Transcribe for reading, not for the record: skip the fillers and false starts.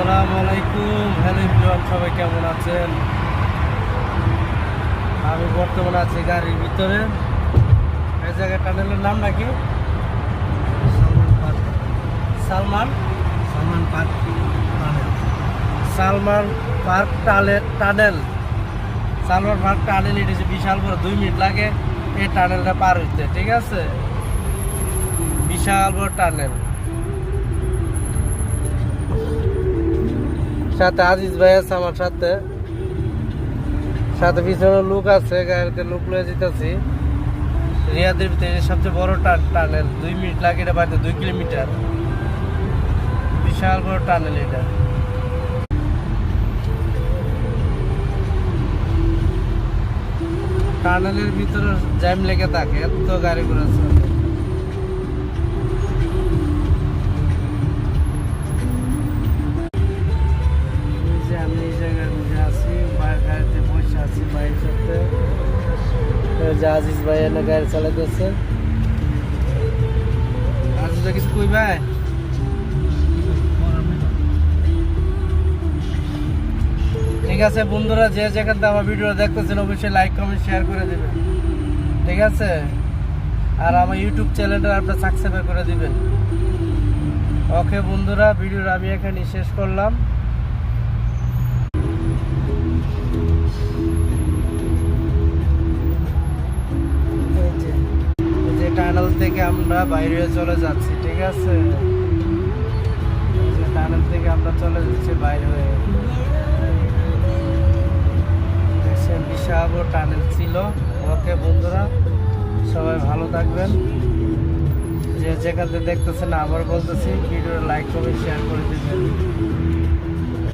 আসসালামু আলাইকুম। Hello everyone, সবাই কেমন আছেন? আমি বর্তমানে আছি গাড়ির ভিতরে। এই জায়গায় টানেলের নাম নাকি? Salman park Salman Salman park tunnel. Salman park tunnel. Salman park tunnel, এটা হচ্ছে বিশাল বড়, 2 মিনিট লাগে এই টানেলটা পার হইতে। ঠিক আছে, বিশাল বড় টানেল। সাথে আজিজ ভাই আছে আমার সাথে, সাথে পিছনে লোক আছে, গাড়িতে লোক লয়ে যেতেছি। রিয়াদের ভিতরে সবচেয়ে বড় টানেল, 2 মিনিট লাগে এটা বাড়িতে, 2 কিলোমিটার, বিশাল বড় টানেল এটা। টানেলের ভিতরে জ্যাম লেগে থাকে, এত গাড়ি ঘোড়া চলে। আমি এই জায়গায় বসে আছি, গাড়িতে বসে আছি ভাইয়ের সাথে। আজিজ ভাই এনে গাড়ি চালাতেছে। আজিজ ভাই কিছু কই ভাই? ঠিক আছে বন্ধুরা, যে যেখান থেকে আমার ভিডিও দেখতেছেন অবশ্যই লাইক কমেন্ট শেয়ার করে দেবেন। ঠিক আছে, আর আমার ইউটিউব চ্যানেলটা আপনারা সাবস্ক্রাইব করে দিবেন। ওকে বন্ধুরা, ভিডিওটা আমি এখানে শেষ করলাম। যে টানেল থেকে আমরা বাইরে চলে যাচ্ছি। ঠিক আছে, টানেল থেকে আমরা চলে যাচ্ছি বাইরে হয়ে। বিশাল বড় টানেল ছিল। ওকে বন্ধুরা, সবাই ভালো থাকবেন। যে যেখান থেকে দেখতেছেন আবার বলতেছি, ভিডিওটা লাইক করে শেয়ার করে দিবেন।